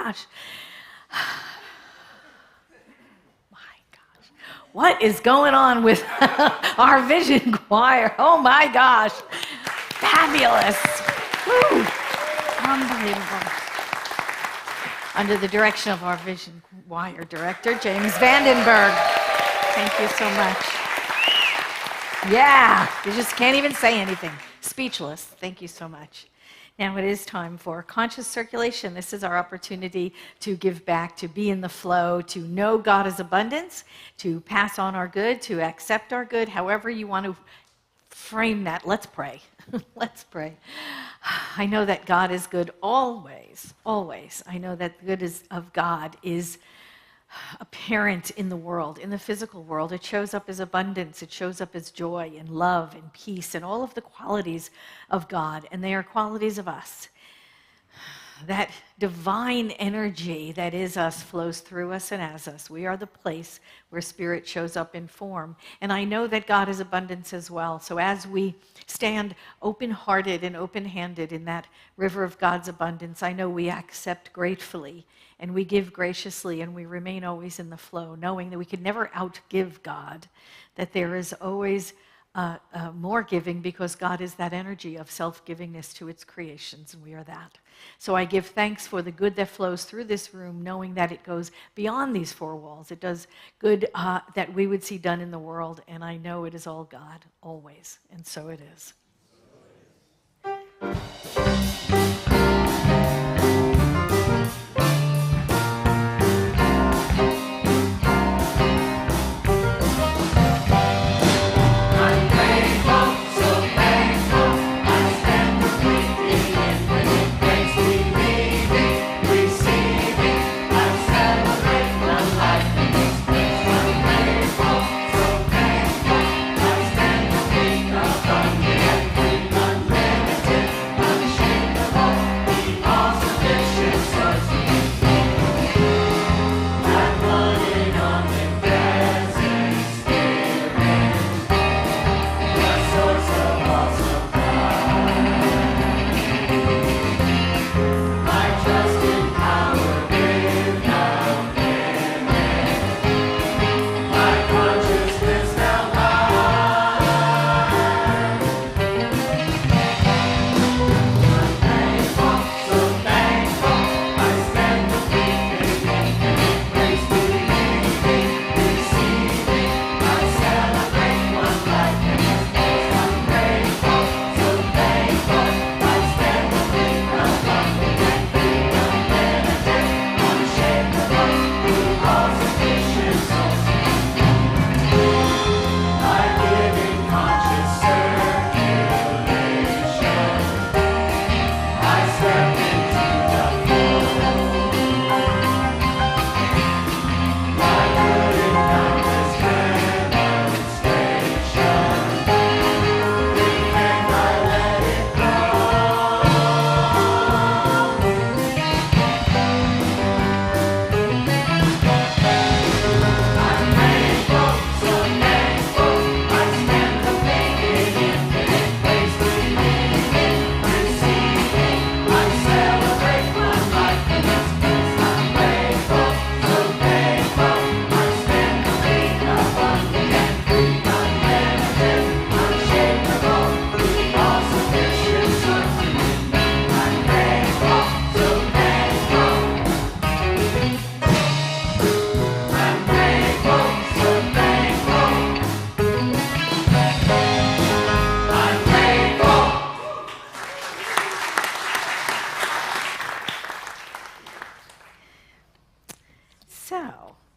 gosh. What is going on with our vision choir? Oh my gosh. Fabulous. Woo. Unbelievable. Under the direction of our vision choir director, James Vandenberg. Thank you so much. Yeah, you just can't even say anything. Speechless. Thank you so much. Now it is time for conscious circulation. This is our opportunity to give back, to be in the flow, to know God is abundance, to pass on our good, to accept our good, however you want to frame that. Let's pray. Let's pray. I know that God is good always, always. I know that the good of God is apparent in the world, in the physical world. It shows up as abundance. It shows up as joy and love and peace and all of the qualities of God, and they are qualities of us. That divine energy that is us flows through us and as us. We are the place where spirit shows up in form. And I know that God is abundance as well. So as we stand open-hearted and open-handed in that river of God's abundance, I know we accept gratefully and we give graciously and we remain always in the flow, knowing that we could never outgive God, that there is always more giving because God is that energy of self-givingness to its creations, and we are that. So I give thanks for the good that flows through this room, knowing that it goes beyond these four walls. It does good that we would see done in the world, and I know it is all God, always, and so it is.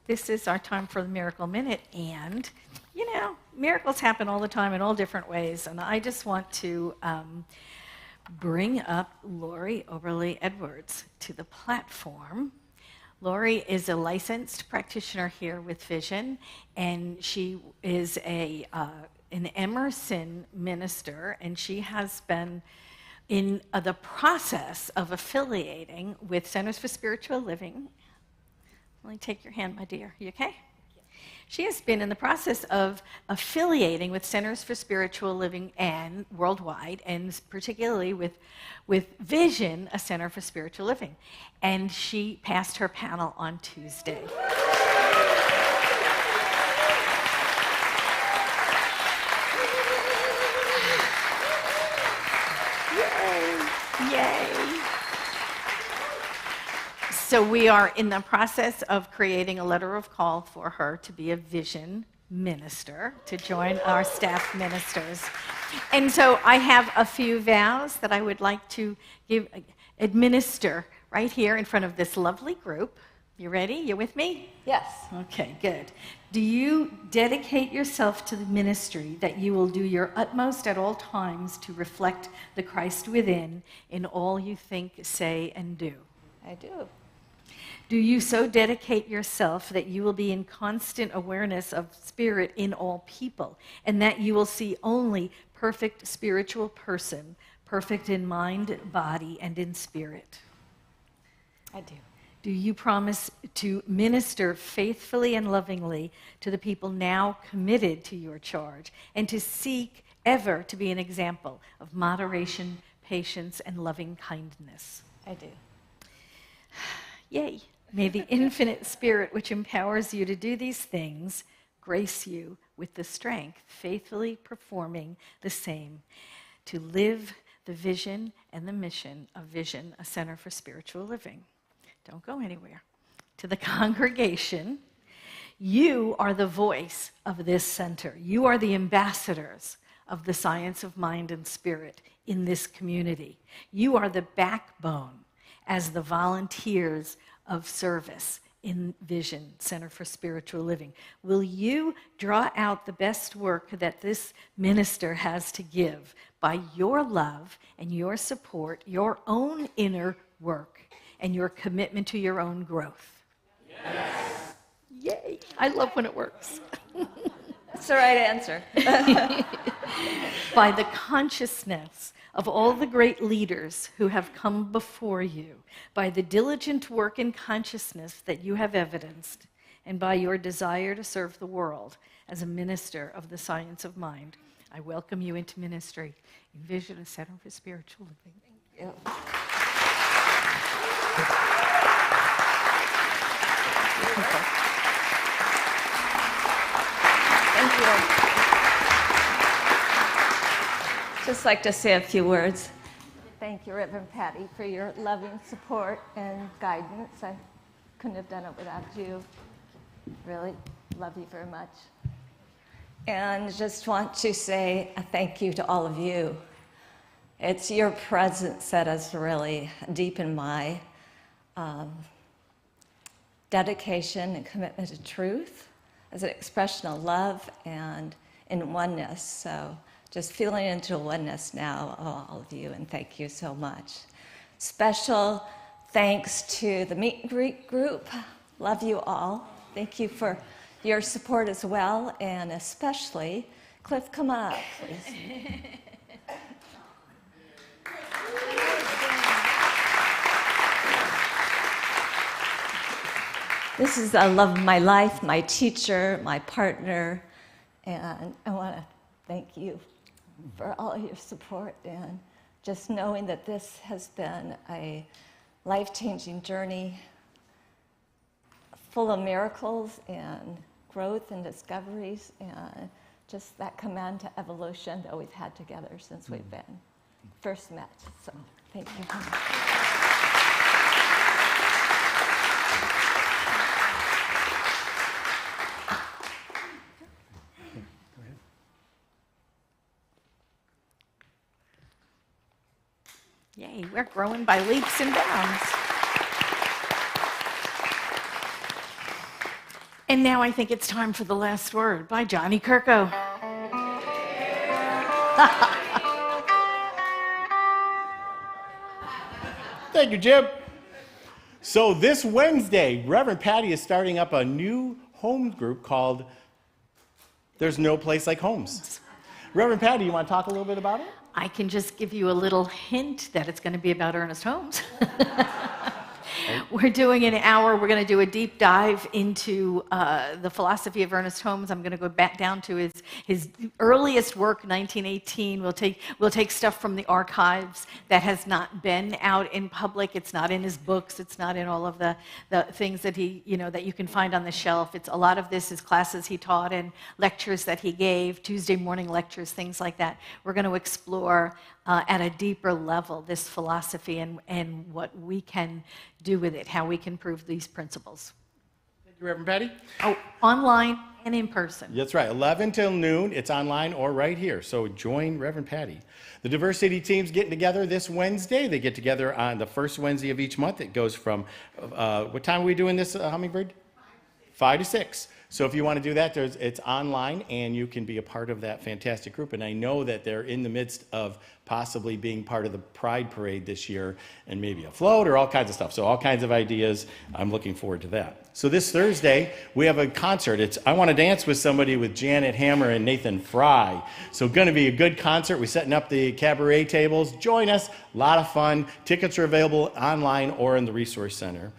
This is our time for the Miracle Minute, and, you know, miracles happen all the time in all different ways, and I just want to bring up Lori Oberly Edwards to the platform. Lori is a licensed practitioner here with Vision, and she is an Emerson minister, and she has been in the process of affiliating with Centers for Spiritual Living. Let me take your hand, my dear. You okay? She has been in the process of affiliating with Centers for Spiritual Living and worldwide, and particularly with Vision, a Center for Spiritual Living. And she passed her panel on Tuesday. Yay. So we are in the process of creating a letter of call for her to be a Vision minister, to join our staff ministers. And so I have a few vows that I would like to administer right here in front of this lovely group. You ready? You with me? Yes. Okay, good. Do you dedicate yourself to the ministry that you will do your utmost at all times to reflect the Christ within in all you think, say, and do? I do. Do you so dedicate yourself that you will be in constant awareness of spirit in all people, and that you will see only perfect spiritual person, perfect in mind, body, and in spirit? I do. Do you promise to minister faithfully and lovingly to the people now committed to your charge, and to seek ever to be an example of moderation, patience, and loving kindness? I do. Yay. May the infinite spirit which empowers you to do these things grace you with the strength, faithfully performing the same, to live the vision and the mission of Vision, a Center for Spiritual Living. Don't go anywhere. To the congregation, you are the voice of this center. You are the ambassadors of the science of mind and spirit in this community. You are the backbone as the volunteers of service in Vision, Center for Spiritual Living. Will you draw out the best work that this minister has to give by your love and your support, your own inner work, and your commitment to your own growth? Yes. Yay. I love when it works. That's the right answer. By the consciousness of all the great leaders who have come before you, by the diligent work in consciousness that you have evidenced, and by your desire to serve the world as a minister of the science of mind, I welcome you into ministry in Vision, a Center for Spiritual Living. Thank you. Thank you. Just like to say a few words. Thank you, Reverend Patti, for your loving support and guidance. I couldn't have done it without you. Really love you very much. And just want to say a thank you to all of you. It's your presence that has really deepened my dedication and commitment to truth as an expression of love and in oneness. So just feeling into oneness now of all of you, and thank you so much. Special thanks to the meet and greet group. Love you all. Thank you for your support as well, and especially, Cliff, come on up, please. This is the love of my life, my teacher, my partner, and I want to thank you for all your support, and just knowing that this has been a life-changing journey full of miracles and growth and discoveries, and just that command to evolution that we've had together since we've been first met. So thank you. Yay, we're growing by leaps and bounds. And now I think it's time for the last word by Johnny Kirko. Thank you, Jim. So this Wednesday, Reverend Patti is starting up a new home group called There's No Place Like Homes. Reverend Patti, you want to talk a little bit about it? I can just give you a little hint that it's going to be about Ernest Holmes. We're doing an hour. We're going to do a deep dive into the philosophy of Ernest Holmes. I'm going to go back down to his earliest work, 1918. We'll take stuff from the archives that has not been out in public. It's not in his books. It's not in all of the things that that you can find on the shelf. It's a lot of this is classes he taught and lectures that he gave, Tuesday morning lectures, things like that. We're going to explore at a deeper level this philosophy and what we can do with it, how we can prove these principles. Thank you, Reverend Patti. Oh, online and in person. That's right, 11 till noon. It's online or right here. So join Reverend Patti. The diversity team's getting together this Wednesday. They get together on the first Wednesday of each month. It goes from, what time are we doing this, Hummingbird? 5 to 6. So if you want to do that, it's online, and you can be a part of that fantastic group. And I know that they're in the midst of possibly being part of the Pride Parade this year, and maybe a float or all kinds of stuff. So all kinds of ideas. I'm looking forward to that. So this Thursday, we have a concert. It's I Want to Dance with Somebody with Janet Hammer and Nathan Fry. So going to be a good concert. We're setting up the cabaret tables. Join us. A lot of fun. Tickets are available online or in the Resource Center.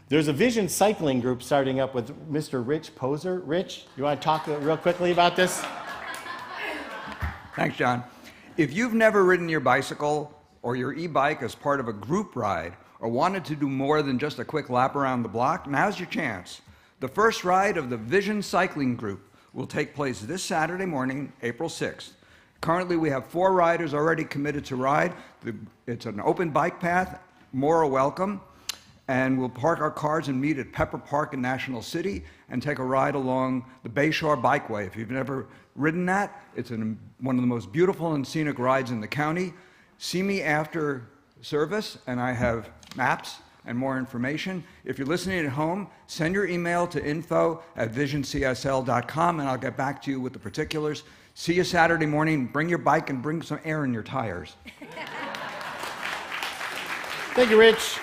There's a Vision cycling group starting up with Mr. Rich Poser. Rich, you want to talk real quickly about this? Thanks, John. If you've never ridden your bicycle or your e-bike as part of a group ride or wanted to do more than just a quick lap around the block, now's your chance. The first ride of the Vision cycling group will take place this Saturday morning, April 6th. Currently, we have 4 riders already committed to ride. It's an open bike path. More are welcome. And we'll park our cars and meet at Pepper Park in National City and take a ride along the Bayshore Bikeway. If you've never ridden that, it's one of the most beautiful and scenic rides in the county. See me after service, and I have maps and more information. If you're listening at home, send your email to info@visioncsl.com, and I'll get back to you with the particulars. See you Saturday morning. Bring your bike and bring some air in your tires. Thank you, Rich.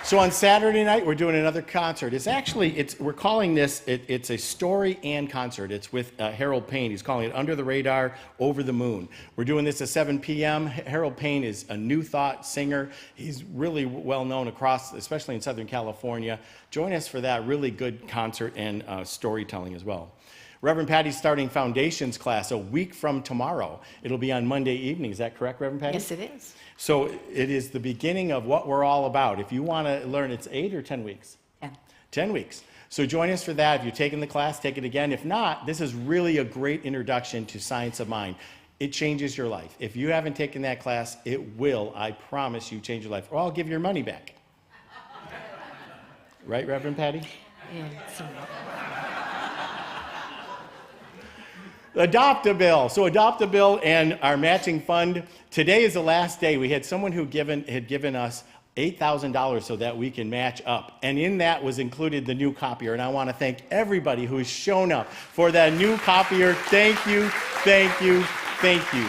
So on Saturday night, we're doing another concert. We're calling this, it's a story and concert. It's with Harold Payne. He's calling it Under the Radar, Over the Moon. We're doing this at 7 p.m. Harold Payne is a New Thought singer. He's really well known across, especially in Southern California. Join us for that really good concert and storytelling as well. Reverend Patti's starting foundations class a week from tomorrow. It'll be on Monday evening. Is that correct, Reverend Patti? Yes, it is. So it is the beginning of what we're all about. If you want to learn, it's 8 or 10 weeks? 10. 10 weeks. So join us for that. If you've taken the class, take it again. If not, this is really a great introduction to science of mind. It changes your life. If you haven't taken that class, it will, I promise you, change your life. Or I'll give your money back. Right, Reverend Patti? Yeah, Adopt-A-Bill. So Adopt-A-Bill and our matching fund. Today is the last day. We had someone who had given us $8,000 so that we can match up. And in that was included the new copier. And I want to thank everybody who has shown up for that new copier. Thank you, thank you, thank you.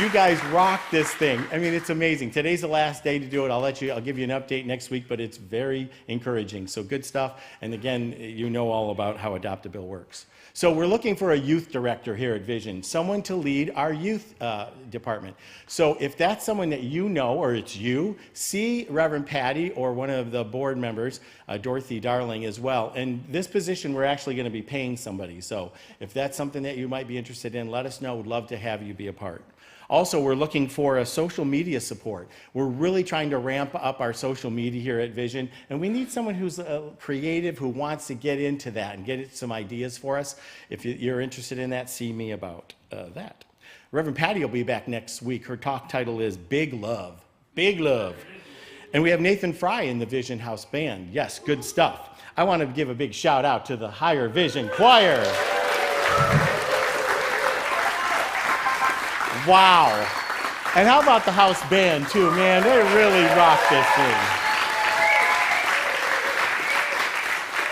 You guys rock this thing. I mean, it's amazing. Today's the last day to do it. I'll give you an update next week, but it's very encouraging. So good stuff. And again, you know all about how Adopt-A-Bill works. So we're looking for a youth director here at Vision, someone to lead our youth department. So if that's someone that you know, or it's you, see Reverend Patti or one of the board members, Dorothy Darling as well. And this position, we're actually going to be paying somebody. So if that's something that you might be interested in, let us know. We'd love to have you be a part. Also, we're looking for a social media support. We're really trying to ramp up our social media here at Vision, and we need someone who's creative, who wants to get into that and get some ideas for us. If you're interested in that, see me about that. Reverend Patti will be back next week. Her talk title is Big Love. Big Love. And we have Nathan Fry in the Vision House Band. Yes, good stuff. I want to give a big shout out to the Higher Vision Choir. Wow. And how about the house band too, man? They really rock this thing.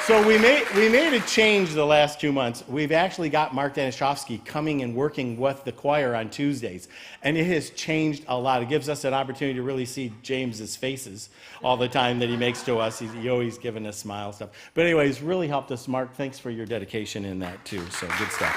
So we made a change the last 2 months. We've actually got Mark Danishofsky coming and working with the choir on Tuesdays. And it has changed a lot. It gives us an opportunity to really see James's faces all the time that he makes to us. He's always giving us smiles stuff. But anyway, it's really helped us. Mark, thanks for your dedication in that too. So good stuff.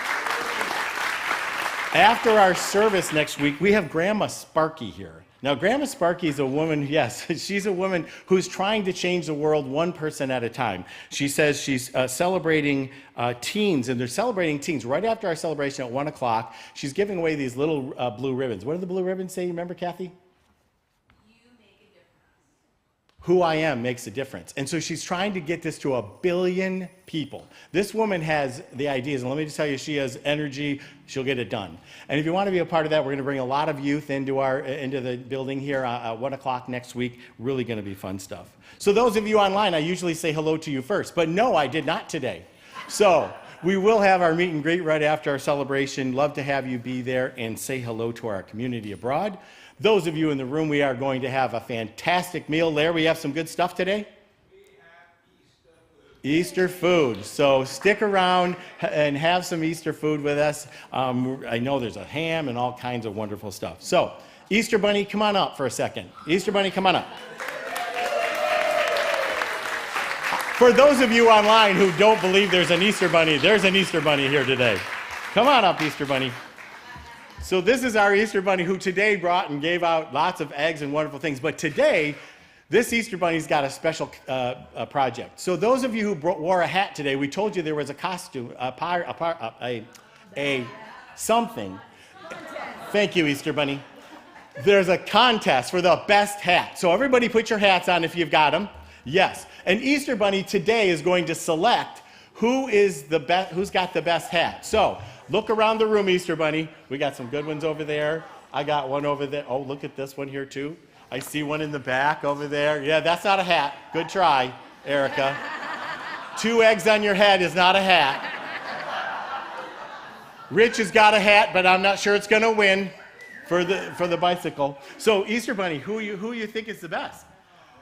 After our service next week, we have Grandma Sparky here. Now, Grandma Sparky is a woman, yes, she's a woman who's trying to change the world one person at a time. She says she's celebrating teens, and they're celebrating teens. Right after our celebration at 1 o'clock, she's giving away these little blue ribbons. What do the blue ribbons say? You remember, Kathy? Who I am makes a difference. And so she's trying to get this to 1 billion people. This woman has the ideas, and let me just tell you, she has energy. She'll get it done. And if you want to be a part of that, we're going to bring a lot of youth into the building here at 1 o'clock next week. Really going to be fun stuff. So those of you online, I usually say hello to you first, but no, I did not today. So we will have our meet and greet right after our celebration. Love to have you be there and say hello to our community abroad. Those of you in the room, we are going to have a fantastic meal there. We have some good stuff today. We have Easter food. So stick around and have some Easter food with us. I know there's a ham and all kinds of wonderful stuff. So, Easter Bunny, come on up for a second. Easter Bunny, come on up. For those of you online who don't believe there's an Easter Bunny, there's an Easter Bunny here today. Come on up, Easter Bunny. So this is our Easter Bunny who today brought and gave out lots of eggs and wonderful things. But today, this Easter Bunny's got a special project. So those of you who wore a hat today, we told you there was a costume, something. Thank you, Easter Bunny. There's a contest for the best hat. So everybody put your hats on if you've got them. Yes. And Easter Bunny today is going to select who's got the best hat. So look around the room, Easter Bunny. We got some good ones over there. I got one over there. Oh, look at this one here, too. I see one in the back over there. Yeah, that's not a hat. Good try, Erica. 2 eggs on your head is not a hat. Rich has got a hat, but I'm not sure it's going to win for the bicycle. So, Easter Bunny, who you think is the best?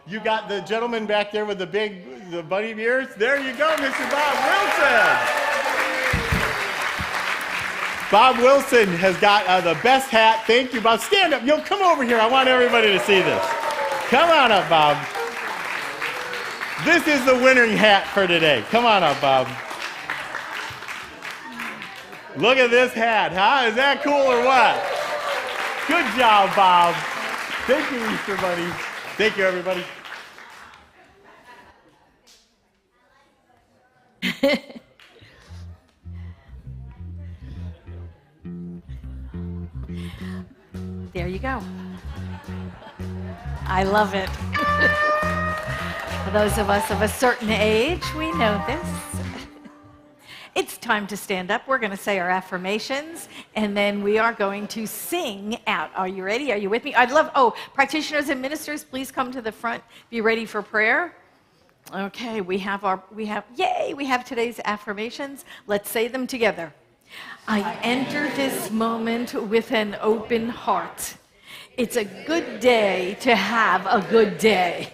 You got the gentleman back there with the bunny ears. There you go, Mr. Bob Wilson. Bob Wilson has got the best hat. Thank you, Bob. Stand up. Yo, come over here. I want everybody to see this. Come on up, Bob. This is the winning hat for today. Come on up, Bob. Look at this hat, huh? Is that cool or what? Good job, Bob. Thank you, Easter Bunny. Thank you, everybody. There you go. I love it. For those of us of a certain age, we know this. It's time to stand up. We're going to say our affirmations, and then we are going to sing out. Are you ready? Are you with me? Practitioners and ministers, please come to the front. Be ready for prayer. Okay, we have today's affirmations. Let's say them together. I enter this moment with an open heart. It's a good day to have a good day.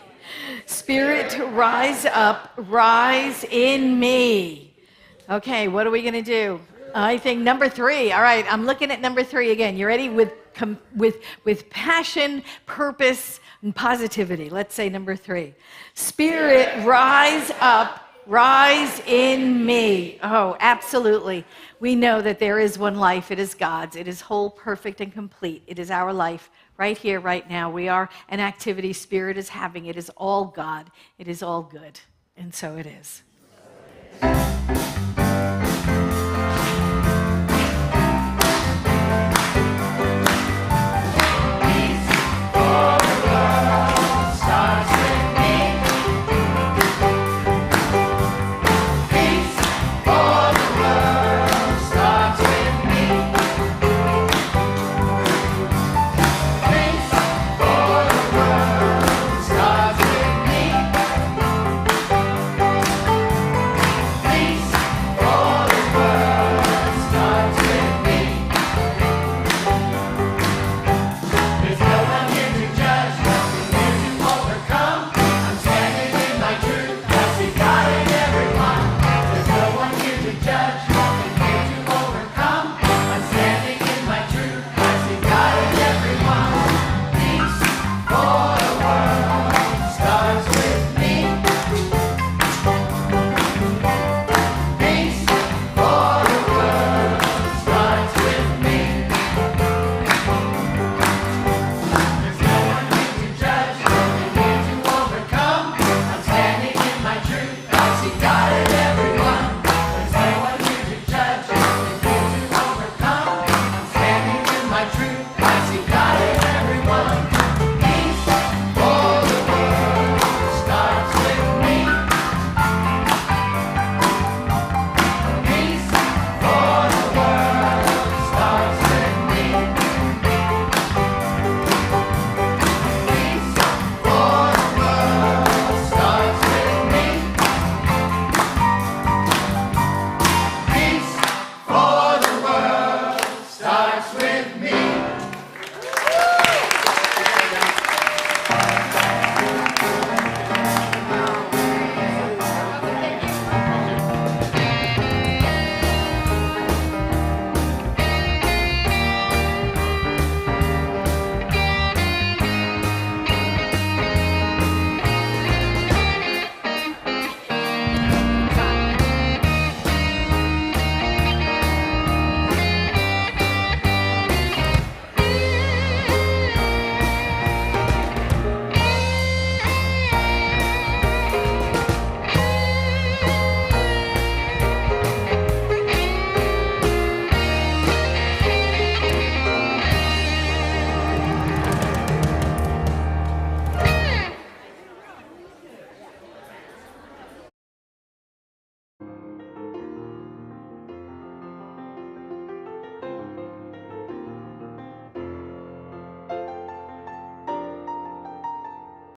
Spirit, rise up, rise in me. Okay, what are we going to do? I think number 3. All right, I'm looking at number 3 again. You ready? With passion, purpose, and positivity. Let's say number 3. Spirit, rise up, rise in me. Oh, absolutely. We know that there is one life. It is God's. It is whole, perfect, and complete. It is our life right here, right now. We are an activity Spirit is having. It is all God. It is all good. And so it is.